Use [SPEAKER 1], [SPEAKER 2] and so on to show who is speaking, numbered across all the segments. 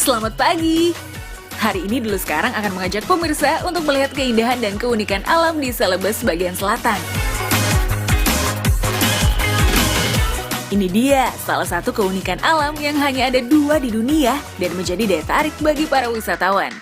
[SPEAKER 1] Selamat pagi! Hari ini Dulu Sekarang akan mengajak pemirsa untuk melihat keindahan dan keunikan alam di Celebes bagian selatan. Ini dia salah satu keunikan alam yang hanya ada 2 di dunia dan menjadi daya tarik bagi para wisatawan.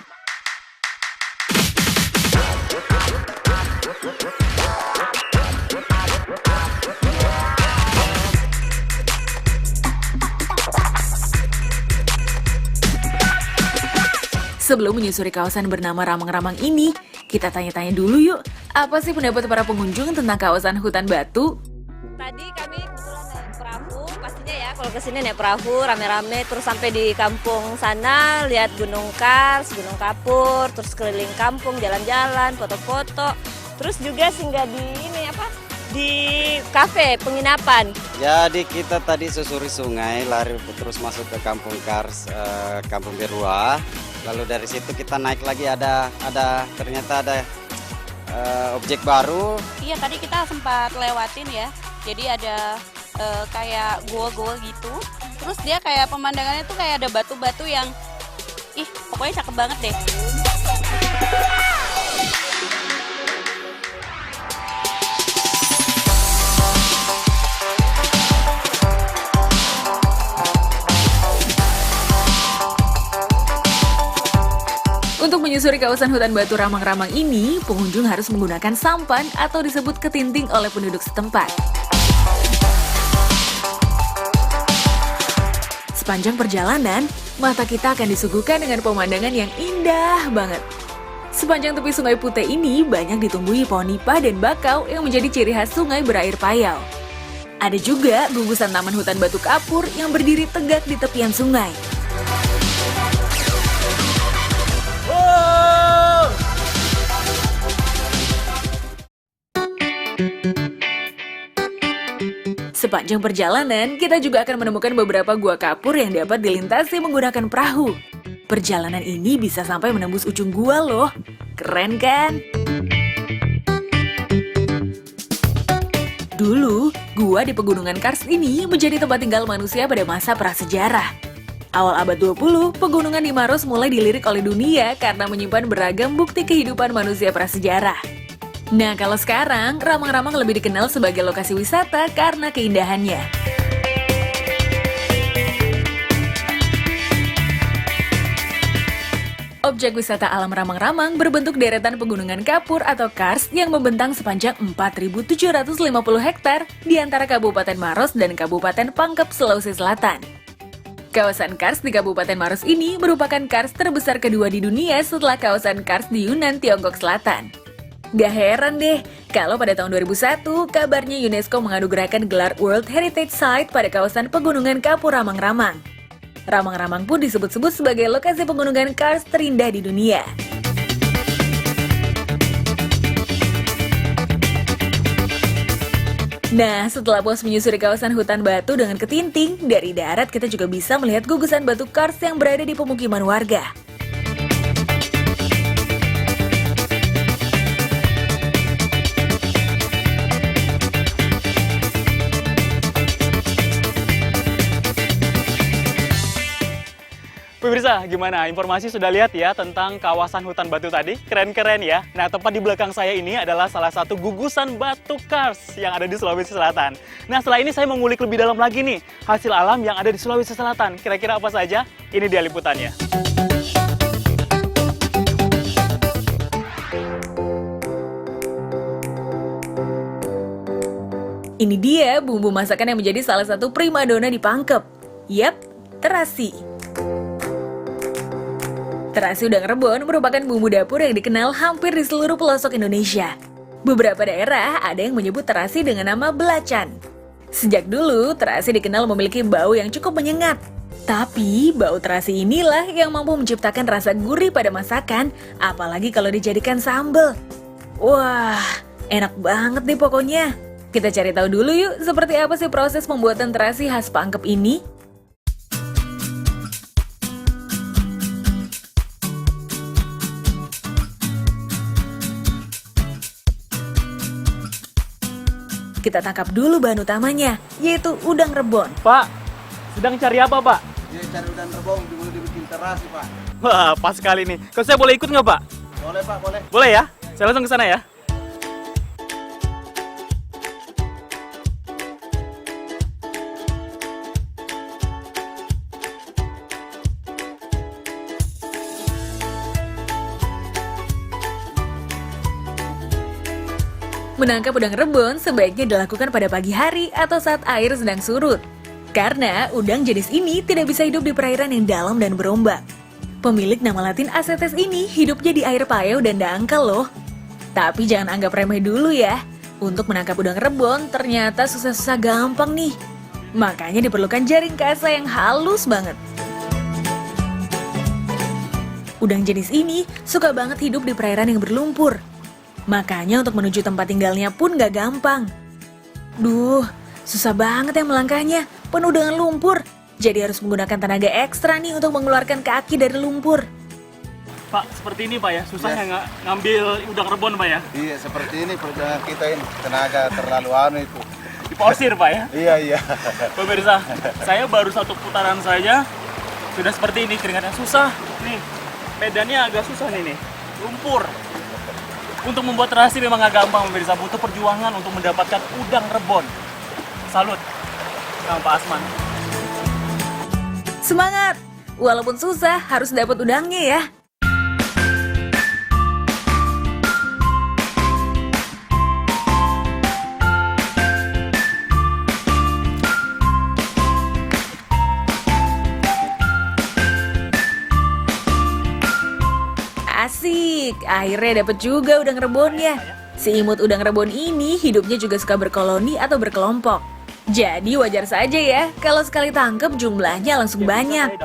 [SPEAKER 1] Sebelum menyusuri kawasan bernama Ramang-Ramang ini, kita tanya-tanya dulu yuk, apa sih pendapat para pengunjung tentang kawasan hutan batu?
[SPEAKER 2] Tadi kami kebetulan naik perahu, pastinya ya kalau kesini naik perahu rame-rame, terus sampai di kampung sana lihat Gunung Kars, Gunung Kapur, terus keliling kampung, jalan-jalan, foto-foto, terus juga singgah di di kafe penginapan.
[SPEAKER 3] Jadi kita tadi susuri sungai, lari terus masuk ke kampung Kars, kampung Berua. Lalu dari situ kita naik lagi ternyata ada objek baru.
[SPEAKER 4] Iya, tadi kita sempat lewatin ya. Jadi ada kayak gua-gua gitu. Terus dia kayak pemandangannya tuh kayak ada batu-batu yang pokoknya cakep banget deh.
[SPEAKER 1] Untuk menyusuri kawasan hutan batu Ramang-Ramang ini, pengunjung harus menggunakan sampan atau disebut ketinting oleh penduduk setempat. Sepanjang perjalanan, mata kita akan disuguhkan dengan pemandangan yang indah banget. Sepanjang tepi Sungai Putih ini banyak ditumbuhi pohon nipah dan bakau yang menjadi ciri khas sungai berair payau. Ada juga gugusan taman hutan batu kapur yang berdiri tegak di tepian sungai. Sepanjang perjalanan, kita juga akan menemukan beberapa gua kapur yang dapat dilintasi menggunakan perahu. Perjalanan ini bisa sampai menembus ujung gua loh. Keren kan? Dulu, gua di Pegunungan Kars ini menjadi tempat tinggal manusia pada masa prasejarah. Awal abad 20, pegunungan di Maros mulai dilirik oleh dunia karena menyimpan beragam bukti kehidupan manusia prasejarah. Nah, kalau sekarang, Ramang-Ramang lebih dikenal sebagai lokasi wisata karena keindahannya. Objek wisata alam Ramang-Ramang berbentuk deretan pegunungan kapur atau kars yang membentang sepanjang 4.750 hektar di antara Kabupaten Maros dan Kabupaten Pangkep, Sulawesi Selatan. Kawasan Kars di Kabupaten Maros ini merupakan kars terbesar kedua di dunia setelah kawasan Kars di Yunnan, Tiongkok Selatan. Gak heran deh, kalau pada tahun 2001, kabarnya UNESCO menganugerahkan gelar World Heritage Site pada kawasan pegunungan kapur Ramang-Ramang. Ramang-Ramang pun disebut-sebut sebagai lokasi pegunungan kars terindah di dunia. Nah, setelah puas menyusuri kawasan hutan batu dengan ketinting, dari darat kita juga bisa melihat gugusan batu kars yang berada di pemukiman warga.
[SPEAKER 5] Pemirsa, gimana? Informasi sudah lihat ya tentang kawasan hutan batu tadi? Keren-keren ya? Nah, tepat di belakang saya ini adalah salah satu gugusan batu kars yang ada di Sulawesi Selatan. Nah, setelah ini saya mengulik lebih dalam lagi nih, hasil alam yang ada di Sulawesi Selatan. Kira-kira apa saja? Ini dia liputannya.
[SPEAKER 1] Ini dia bumbu masakan yang menjadi salah satu primadona di Pangkep. Yap, terasi. Terasi udang rebon merupakan bumbu dapur yang dikenal hampir di seluruh pelosok Indonesia. Beberapa daerah ada yang menyebut terasi dengan nama belacan. Sejak dulu, terasi dikenal memiliki bau yang cukup menyengat. Tapi, bau terasi inilah yang mampu menciptakan rasa gurih pada masakan, apalagi kalau dijadikan sambal. Wah, enak banget deh pokoknya. Kita cari tahu dulu yuk, seperti apa sih proses pembuatan terasi khas Pangkep ini? Kita tangkap dulu bahan utamanya, yaitu udang rebon.
[SPEAKER 5] Pak, sedang cari apa, Pak?
[SPEAKER 6] Dia cari udang rebung, dulu dibikin terasi, Pak.
[SPEAKER 5] Wah, pas sekali nih. Kalau saya boleh ikut nggak, Pak?
[SPEAKER 6] Boleh, Pak, boleh.
[SPEAKER 5] Boleh ya? Saya langsung ke sana ya.
[SPEAKER 1] Menangkap udang rebon sebaiknya dilakukan pada pagi hari atau saat air sedang surut. Karena udang jenis ini tidak bisa hidup di perairan yang dalam dan berombak. Pemilik nama latin Acetes ini hidupnya di air payau dan dangkal loh. Tapi jangan anggap remeh dulu ya. Untuk menangkap udang rebon ternyata susah-susah gampang nih. Makanya diperlukan jaring kasa yang halus banget. Udang jenis ini suka banget hidup di perairan yang berlumpur. Makanya untuk menuju tempat tinggalnya pun gak gampang. Duh, susah banget ya melangkahnya, penuh dengan lumpur. Jadi harus menggunakan tenaga ekstra nih untuk mengeluarkan kaki dari lumpur.
[SPEAKER 5] Pak, seperti ini Pak ya, susahnya ngambil udang rebon Pak ya?
[SPEAKER 6] Iya, seperti ini perjalanan kita ini. Tenaga terlalu anu itu.
[SPEAKER 5] Diporsir Pak ya?
[SPEAKER 6] Iya, iya.
[SPEAKER 5] Pemirsa, saya baru satu putaran saja, sudah seperti ini, keringatnya susah. Nih, medannya agak susah nih, lumpur. Untuk membuat terasi memang agak gampang, pemirsa, butuh perjuangan untuk mendapatkan udang rebon. Salut sama Pak Asman.
[SPEAKER 1] Semangat! Walaupun susah, harus dapat udangnya ya. Asik, akhirnya dapat juga udang rebonnya. Si imut udang rebon ini hidupnya juga suka berkoloni atau berkelompok. Jadi wajar saja ya, kalau sekali tangkap jumlahnya langsung banyak.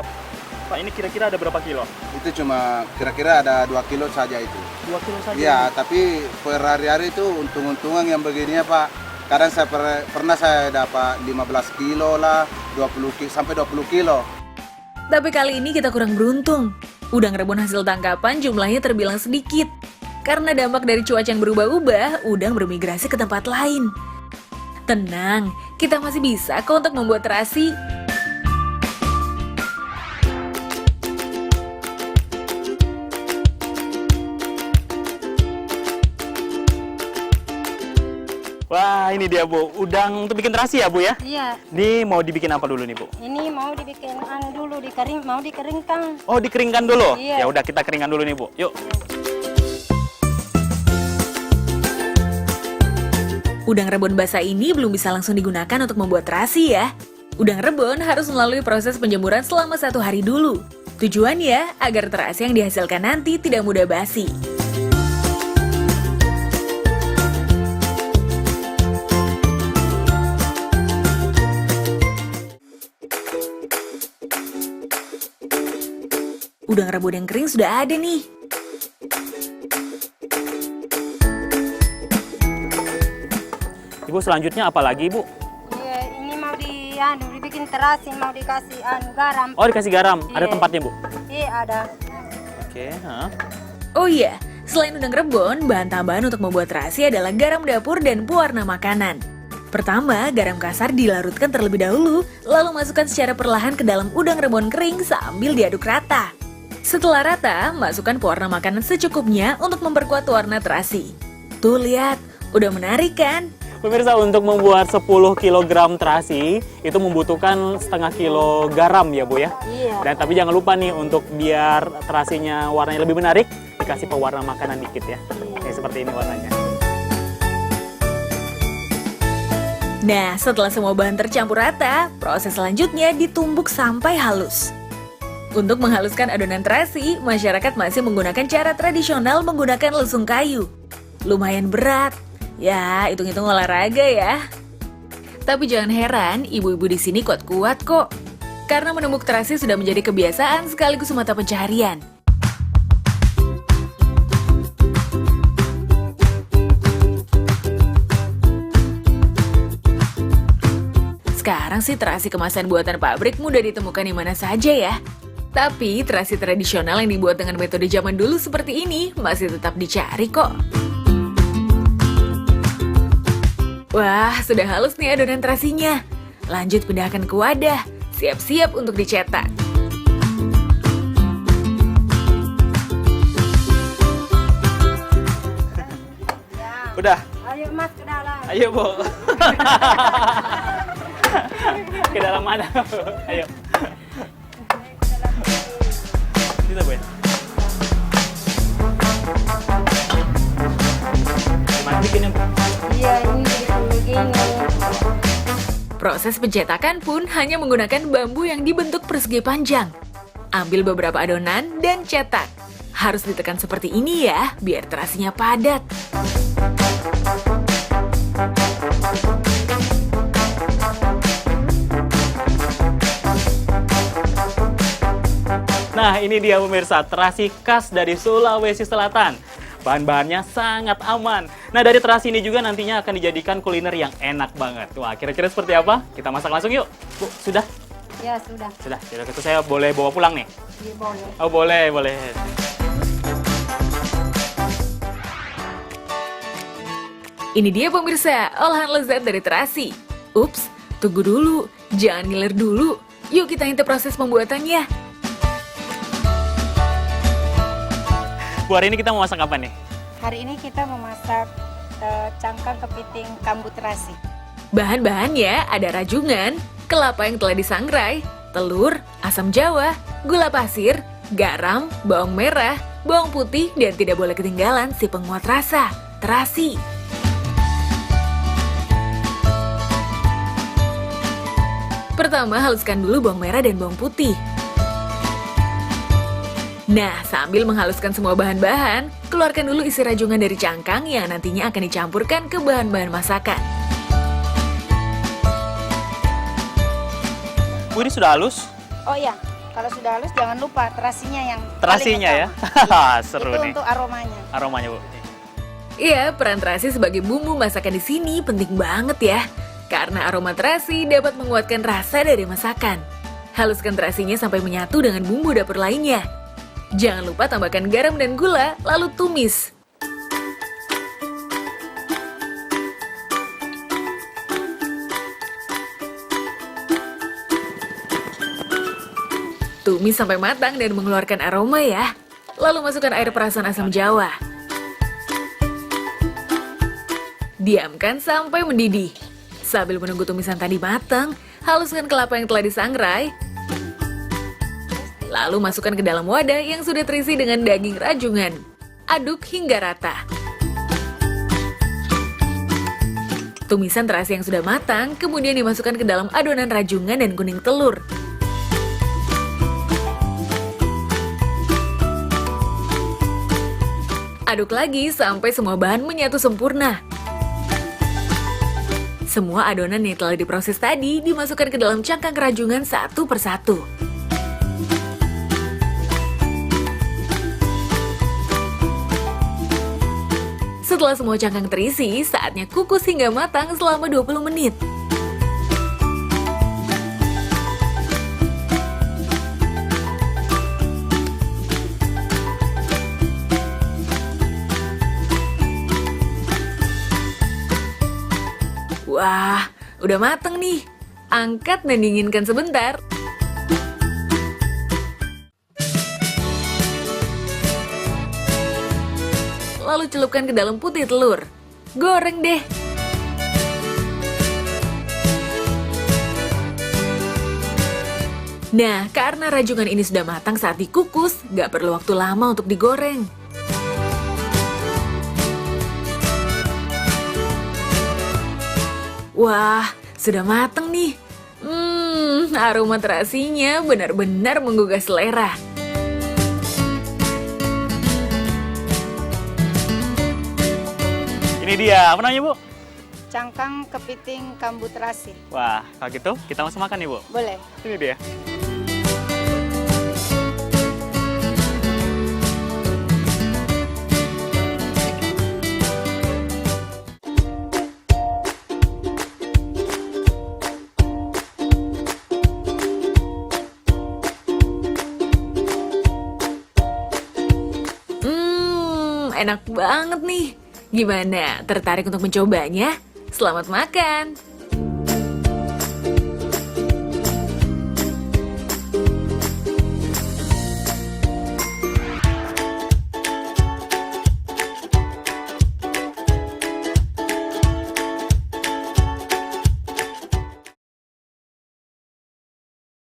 [SPEAKER 5] Pak, ini kira-kira ada berapa kilo?
[SPEAKER 6] Itu cuma kira-kira ada 2 kilo saja itu.
[SPEAKER 5] 2 kilo saja?
[SPEAKER 6] Iya, tapi per hari-hari itu untung-untungan yang begini ya, Pak. Kadang saya pernah saya dapat 15 kilo lah, 20 sampai 20 kilo.
[SPEAKER 1] Tapi kali ini kita kurang beruntung. Udang rebon hasil tangkapan jumlahnya terbilang sedikit. Karena dampak dari cuaca yang berubah-ubah, udang bermigrasi ke tempat lain. Tenang, kita masih bisa kok untuk membuat terasi.
[SPEAKER 5] Wah, ini dia Bu, udang untuk bikin terasi ya Bu ya?
[SPEAKER 7] Iya,
[SPEAKER 5] Ini mau dibikin apa dulu nih Bu?
[SPEAKER 7] ini mau dibikin dulu mau dikeringkan.
[SPEAKER 5] Oh, dikeringkan dulu?
[SPEAKER 7] Iya.
[SPEAKER 5] Ya udah, kita keringkan dulu nih Bu, yuk.
[SPEAKER 1] Udang rebon basah ini belum bisa langsung digunakan untuk membuat terasi ya. Udang rebon harus melalui proses penjemuran selama 1 hari dulu. Tujuannya agar terasi yang dihasilkan nanti tidak mudah basi. Udang rebon yang kering sudah ada nih.
[SPEAKER 5] Ibu, selanjutnya apa lagi Bu?
[SPEAKER 7] Iya, ini mau dibikin terasi, mau dikasih garam.
[SPEAKER 5] Oh, dikasih garam, ada
[SPEAKER 7] Iya.
[SPEAKER 5] tempatnya Bu?
[SPEAKER 7] Iya, ada.
[SPEAKER 5] Oke,
[SPEAKER 1] Oh iya, selain udang rebon, bahan tambahan untuk membuat terasi adalah garam dapur dan pewarna makanan. Pertama, garam kasar dilarutkan terlebih dahulu, lalu masukkan secara perlahan ke dalam udang rebon kering sambil diaduk rata. Setelah rata, masukkan pewarna makanan secukupnya untuk memperkuat warna terasi. Tuh lihat, udah menarik kan?
[SPEAKER 5] Pemirsa, untuk membuat 10 kg terasi itu membutuhkan setengah kilo garam ya Bu ya.
[SPEAKER 7] Iya.
[SPEAKER 5] Dan tapi jangan lupa nih, untuk biar terasinya warnanya lebih menarik, dikasih pewarna makanan dikit ya. Kayak seperti ini warnanya.
[SPEAKER 1] Nah, setelah semua bahan tercampur rata, proses selanjutnya ditumbuk sampai halus. Untuk menghaluskan adonan terasi, masyarakat masih menggunakan cara tradisional menggunakan lesung kayu. Lumayan berat. Ya, hitung-hitung olahraga ya. Tapi jangan heran, ibu-ibu di sini kuat-kuat kok. Karena menumbuk terasi sudah menjadi kebiasaan sekaligus mata pencaharian. Sekarang sih terasi kemasan buatan pabrik mudah ditemukan di mana saja ya. Tapi terasi tradisional yang dibuat dengan metode zaman dulu seperti ini masih tetap dicari kok. Wah, sudah halus nih adonan terasinya. Lanjut pindahkan ke wadah. siap-siap untuk dicetak.
[SPEAKER 5] Udah.
[SPEAKER 7] Ayo mas ke dalam.
[SPEAKER 5] Ayo, Bu. Ke dalam mana? Ayo. Bisa, Bu ya? Gimana bikinnya, Bu?
[SPEAKER 7] Iya ini begini.
[SPEAKER 1] Proses pencetakan pun hanya menggunakan bambu yang dibentuk persegi panjang. Ambil beberapa adonan dan cetak. Harus ditekan seperti ini ya, biar terasinya padat.
[SPEAKER 5] Nah, ini dia pemirsa, terasi khas dari Sulawesi Selatan. Bahan-bahannya sangat aman. Nah, dari terasi ini juga nantinya akan dijadikan kuliner yang enak banget. Wah, kira-kira seperti apa? Kita masak langsung yuk. Bu, sudah?
[SPEAKER 7] Ya sudah.
[SPEAKER 5] Sudah. Jadi itu saya boleh bawa pulang nih?
[SPEAKER 7] Iya boleh.
[SPEAKER 5] Oh, boleh, boleh.
[SPEAKER 1] Ini dia pemirsa, olahan lezat dari terasi. Ups, tunggu dulu, jangan ngiler dulu. Yuk kita intip proses pembuatannya.
[SPEAKER 5] Bu, hari ini kita mau masak apa nih?
[SPEAKER 7] Hari ini kita memasak cangkang kepiting kambu terasi.
[SPEAKER 1] Bahan-bahannya ada rajungan, kelapa yang telah disangrai, telur, asam jawa, gula pasir, garam, bawang merah, bawang putih, dan tidak boleh ketinggalan si penguat rasa, terasi. Pertama, haluskan dulu bawang merah dan bawang putih. Nah, sambil menghaluskan semua bahan-bahan, keluarkan dulu isi rajungan dari cangkang yang nantinya akan dicampurkan ke bahan-bahan masakan.
[SPEAKER 5] Bu, ini sudah halus?
[SPEAKER 7] Oh iya, kalau sudah halus jangan lupa terasinya yang
[SPEAKER 5] Terasinya ya?
[SPEAKER 7] paling utama.
[SPEAKER 5] Seru
[SPEAKER 7] Itu
[SPEAKER 5] nih.
[SPEAKER 7] untuk aromanya.
[SPEAKER 5] Aromanya, Bu.
[SPEAKER 1] Iya, peran terasi sebagai bumbu masakan di sini penting banget ya. Karena aroma terasi dapat menguatkan rasa dari masakan. Haluskan terasinya sampai menyatu dengan bumbu dapur lainnya. Jangan lupa tambahkan garam dan gula, lalu tumis. Tumis sampai matang dan mengeluarkan aroma ya. Lalu masukkan air perasan asam jawa. Diamkan sampai mendidih. Sambil menunggu tumisan tadi matang, haluskan kelapa yang telah disangrai. Lalu masukkan ke dalam wadah yang sudah terisi dengan daging rajungan. Aduk hingga rata. Tumisan terasi yang sudah matang kemudian dimasukkan ke dalam adonan rajungan dan kuning telur. Aduk lagi sampai semua bahan menyatu sempurna. Semua adonan yang telah diproses tadi dimasukkan ke dalam cangkang rajungan satu persatu. Setelah semua cangkang terisi, saatnya kukus hingga matang selama 20 menit. Wah, udah mateng nih. Angkat dan dinginkan sebentar. Lalu celupkan ke dalam putih telur. Goreng deh. Nah, karena rajungan ini sudah matang saat dikukus, gak perlu waktu lama untuk digoreng. Wah, sudah mateng nih. Aroma terasinya benar-benar menggugah selera.
[SPEAKER 5] Ini dia, apa namanya, Bu?
[SPEAKER 7] Cangkang kepiting kambu terasi.
[SPEAKER 5] Wah, kalau gitu kita langsung makan nih, Bu.
[SPEAKER 7] Boleh.
[SPEAKER 5] Ini dia. Enak banget nih. Gimana? Tertarik untuk mencobanya? Selamat makan!